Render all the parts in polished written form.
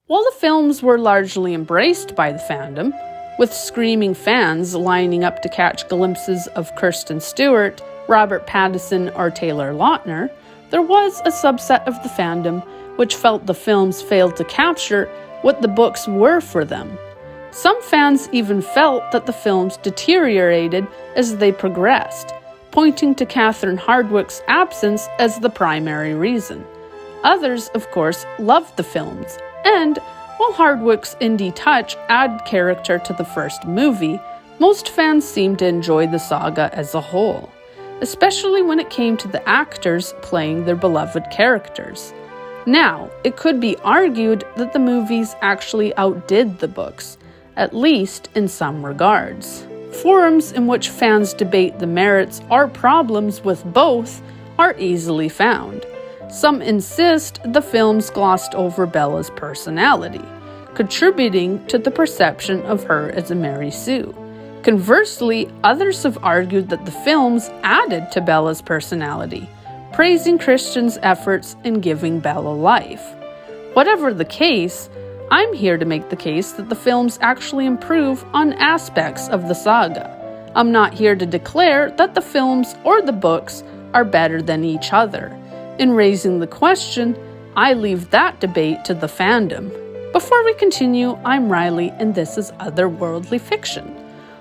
While the films were largely embraced by the fandom, with screaming fans lining up to catch glimpses of Kristen Stewart, Robert Pattinson, or Taylor Lautner, there was a subset of the fandom which felt the films failed to capture what the books were for them. Some fans even felt that the films deteriorated as they progressed, pointing to Catherine Hardwicke's absence as the primary reason. Others, of course, loved the films, and while Hardwicke's indie touch added character to the first movie, most fans seemed to enjoy the saga as a whole, especially when it came to the actors playing their beloved characters. Now, it could be argued that the movies actually outdid the books, at least in some regards. Forums in which fans debate the merits or problems with both are easily found. Some insist the films glossed over Bella's personality, contributing to the perception of her as a Mary Sue. Conversely, others have argued that the films added to Bella's personality, praising Christian's efforts in giving Bella life. Whatever the case, I'm here to make the case that the films actually improve on aspects of the saga. I'm not here to declare that the films or the books are better than each other. In raising the question, I leave that debate to the fandom. Before we continue, I'm Riley, and this is Otherworldly Fiction.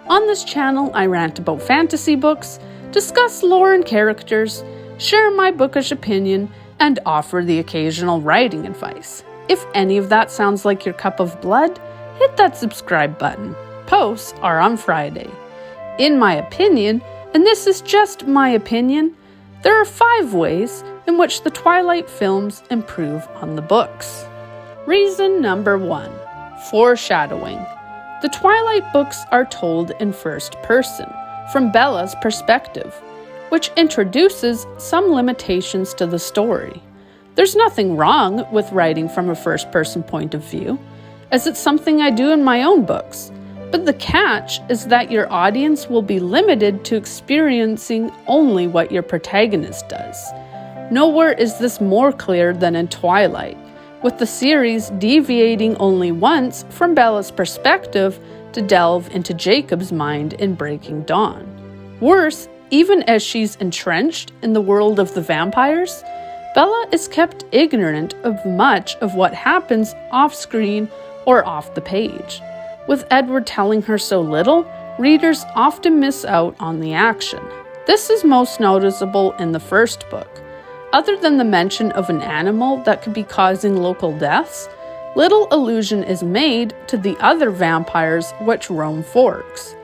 On this channel, I rant about fantasy books, discuss lore and characters, share my bookish opinion, and offer the occasional writing advice. If any of that sounds like your cup of blood, hit that subscribe button. Posts are on Friday. In my opinion, and this is just my opinion, there are 5 ways in which the Twilight films improve on the books. Reason number 1. Foreshadowing. The Twilight books are told in first person, from Bella's perspective, which introduces some limitations to the story. There's nothing wrong with writing from a first-person point of view, as it's something I do in my own books. But the catch is that your audience will be limited to experiencing only what your protagonist does. Nowhere is this more clear than in Twilight, with the series deviating only once from Bella's perspective to delve into Jacob's mind in Breaking Dawn. Worse, even as she's entrenched in the world of the vampires, Bella is kept ignorant of much of what happens off-screen or off the page. With Edward telling her so little, readers often miss out on the action. This is most noticeable in the first book. Other than the mention of an animal that could be causing local deaths, little allusion is made to the other vampires which roam Forks.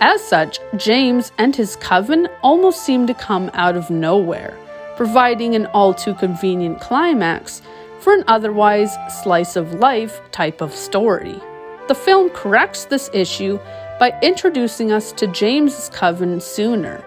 As such, James and his coven almost seem to come out of nowhere, providing an all-too-convenient climax for an otherwise slice-of-life type of story. The film corrects this issue by introducing us to James's coven sooner.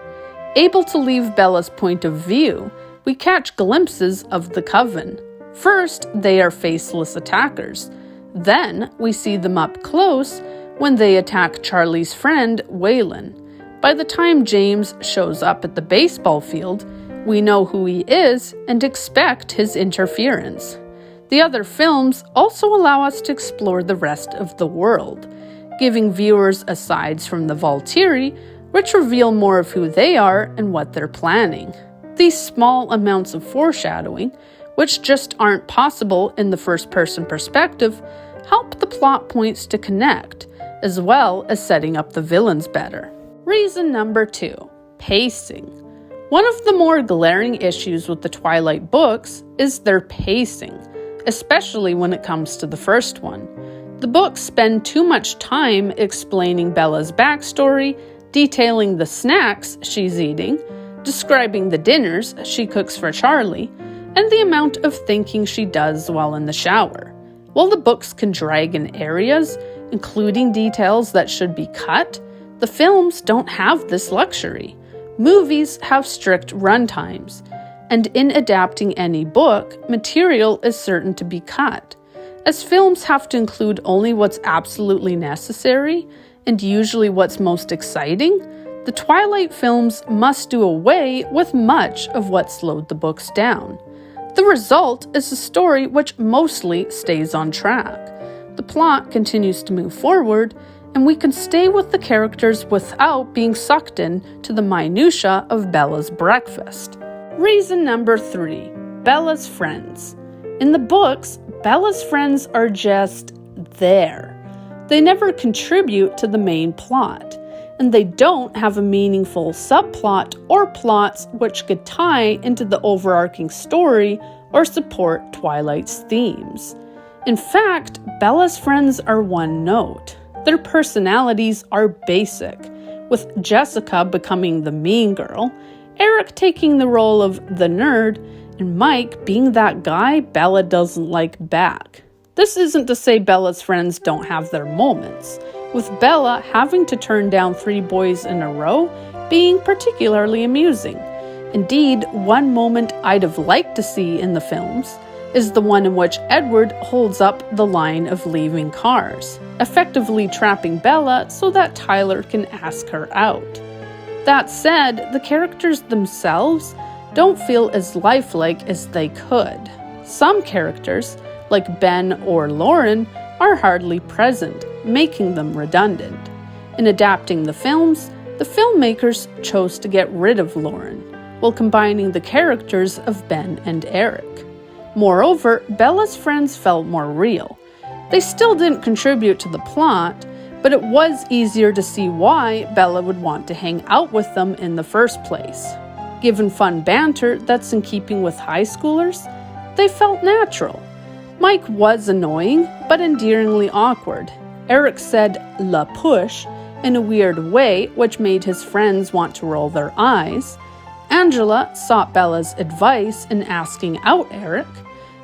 Able to leave Bella's point of view, we catch glimpses of the coven. First, they are faceless attackers. Then, we see them up close when they attack Charlie's friend, Waylon. By the time James shows up at the baseball field, we know who he is and expect his interference. The other films also allow us to explore the rest of the world, giving viewers asides from the Valkyrie, which reveal more of who they are and what they're planning. These small amounts of foreshadowing, which just aren't possible in the first-person perspective, help the plot points to connect, as well as setting up the villains better. Reason number 2. Pacing. One of the more glaring issues with the Twilight books is their pacing, especially when it comes to the first one. The books spend too much time explaining Bella's backstory, detailing the snacks she's eating, describing the dinners she cooks for Charlie, and the amount of thinking she does while in the shower. While the books can drag in areas, including details that should be cut, the films don't have this luxury. Movies have strict run times, and in adapting any book, material is certain to be cut. As films have to include only what's absolutely necessary, and usually what's most exciting, the Twilight films must do away with much of what slowed the books down. The result is a story which mostly stays on track. plot continues to move forward, and we can stay with the characters without being sucked in to the minutiae of Bella's breakfast. Reason number 3, Bella's friends. In the books, Bella's friends are just there. They never contribute to the main plot, and they don't have a meaningful subplot or plots which could tie into the overarching story or support Twilight's themes. In fact, Bella's friends are one note. Their personalities are basic, with Jessica becoming the mean girl, Eric taking the role of the nerd, and Mike being that guy Bella doesn't like back. This isn't to say Bella's friends don't have their moments, with Bella having to turn down 3 boys in a row being particularly amusing. Indeed, one moment I'd have liked to see in the films is the one in which Edward holds up the line of leaving cars, effectively trapping Bella so that Tyler can ask her out. That said, the characters themselves don't feel as lifelike as they could. Some characters, like Ben or Lauren, are hardly present, making them redundant. In adapting the films, the filmmakers chose to get rid of Lauren, while combining the characters of Ben and Eric. Moreover, Bella's friends felt more real. They still didn't contribute to the plot, but it was easier to see why Bella would want to hang out with them in the first place. Given fun banter that's in keeping with high schoolers, they felt natural. Mike was annoying, but endearingly awkward. Eric said "la push" in a weird way, which made his friends want to roll their eyes. Angela sought Bella's advice in asking out Eric,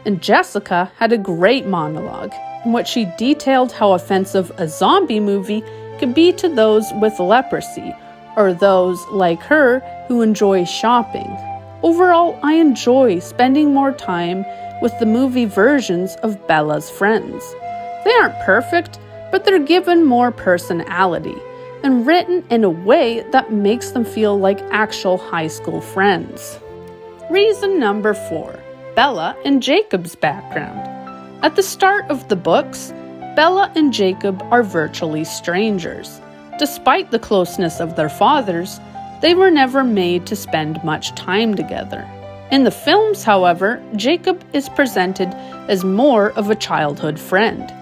and Jessica had a great monologue in which she detailed how offensive a zombie movie could be to those with leprosy, or those, like her, who enjoy shopping. Overall, I enjoy spending more time with the movie versions of Bella's friends. They aren't perfect, but they're given more personality, and written in a way that makes them feel like actual high school friends. Reason number 4, Bella and Jacob's background. At the start of the books, Bella and Jacob are virtually strangers. Despite the closeness of their fathers, they were never made to spend much time together. In the films, however, Jacob is presented as more of a childhood friend.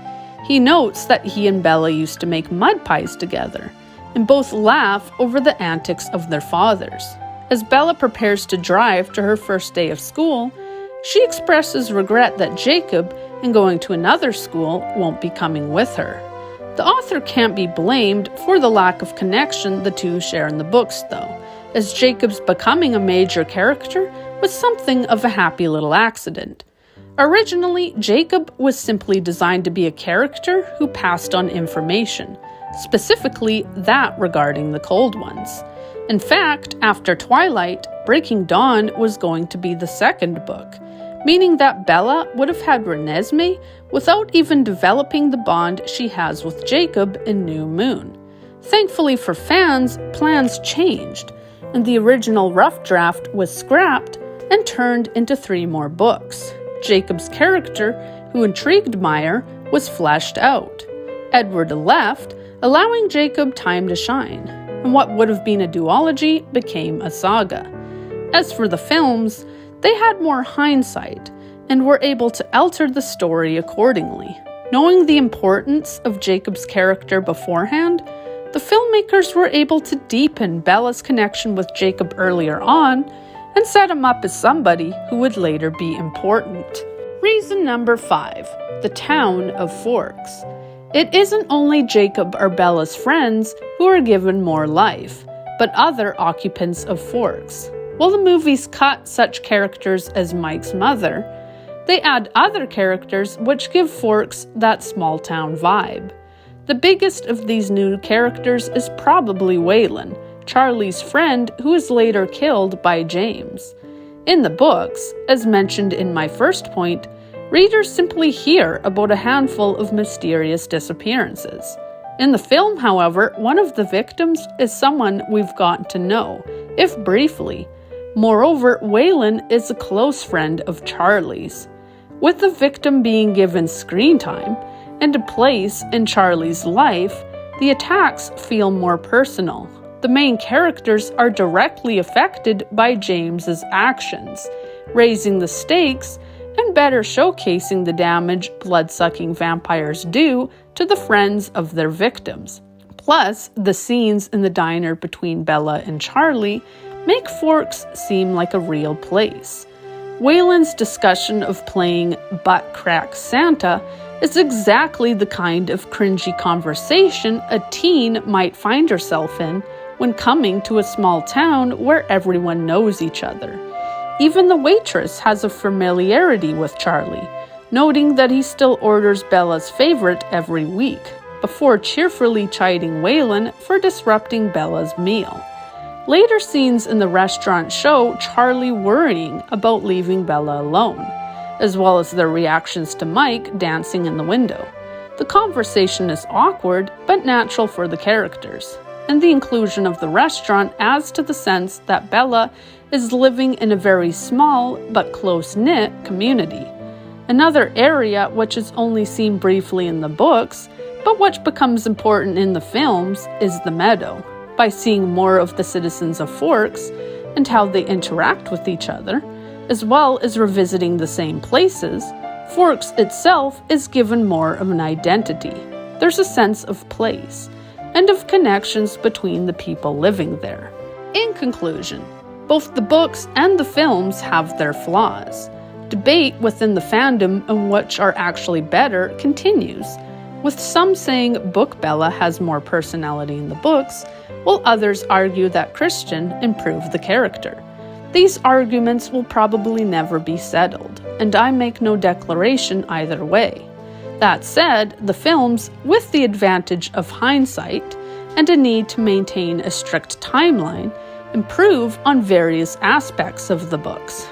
He notes that he and Bella used to make mud pies together, and both laugh over the antics of their fathers. As Bella prepares to drive to her first day of school, she expresses regret that Jacob, in going to another school, won't be coming with her. The author can't be blamed for the lack of connection the two share in the books, though, as Jacob's becoming a major character was something of a happy little accident. Originally, Jacob was simply designed to be a character who passed on information, specifically that regarding the Cold Ones. In fact, after Twilight, Breaking Dawn was going to be the second book, meaning that Bella would have had Renesmee without even developing the bond she has with Jacob in New Moon. Thankfully for fans, plans changed, and the original rough draft was scrapped and turned into 3 more books. Jacob's character, who intrigued Meyer, was fleshed out. Edward left, allowing Jacob time to shine, and what would have been a duology became a saga. As for the films, they had more hindsight and were able to alter the story accordingly. Knowing the importance of Jacob's character beforehand, the filmmakers were able to deepen Bella's connection with Jacob earlier on and set him up as somebody who would later be important. Reason number 5, the town of Forks. It isn't only Jacob or Bella's friends who are given more life, but other occupants of Forks. While the movies cut such characters as Mike's mother, they add other characters which give Forks that small-town vibe. The biggest of these new characters is probably Waylon, Charlie's friend who is later killed by James. In the books, as mentioned in my first point, readers simply hear about a handful of mysterious disappearances. In the film, however, one of the victims is someone we've gotten to know, if briefly. Moreover, Waylon is a close friend of Charlie's. With the victim being given screen time, and a place in Charlie's life, the attacks feel more personal. The main characters are directly affected by James's actions, raising the stakes and better showcasing the damage blood-sucking vampires do to the friends of their victims. Plus, the scenes in the diner between Bella and Charlie make Forks seem like a real place. Waylon's discussion of playing butt crack Santa is exactly the kind of cringy conversation a teen might find herself in when coming to a small town where everyone knows each other. Even the waitress has a familiarity with Charlie, noting that he still orders Bella's favorite every week, before cheerfully chiding Waylon for disrupting Bella's meal. Later scenes in the restaurant show Charlie worrying about leaving Bella alone, as well as their reactions to Mike dancing in the window. The conversation is awkward, but natural for the characters, and the inclusion of the restaurant adds to the sense that Bella is living in a very small but close-knit community. Another area which is only seen briefly in the books, but which becomes important in the films, is the meadow. By seeing more of the citizens of Forks and how they interact with each other, as well as revisiting the same places, Forks itself is given more of an identity. There's a sense of place and of connections between the people living there. In conclusion, both the books and the films have their flaws. Debate within the fandom on which are actually better continues, with some saying Book Bella has more personality in the books, while others argue that Christian improved the character. These arguments will probably never be settled, and I make no declaration either way. That said, the films, with the advantage of hindsight and a need to maintain a strict timeline, improve on various aspects of the books,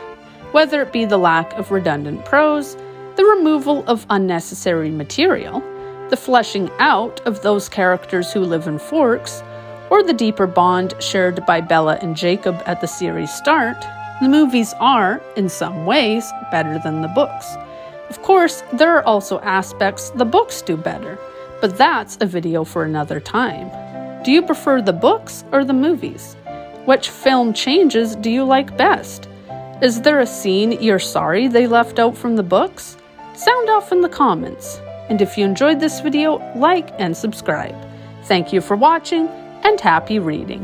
whether it be the lack of redundant prose, the removal of unnecessary material, the fleshing out of those characters who live in Forks, or the deeper bond shared by Bella and Jacob at the series' start. The movies are, in some ways, better than the books. Of course, there are also aspects the books do better, but that's a video for another time. Do you prefer the books or the movies? Which film changes do you like best? Is there a scene you're sorry they left out from the books? Sound off in the comments. And if you enjoyed this video, like and subscribe. Thank you for watching, and happy reading.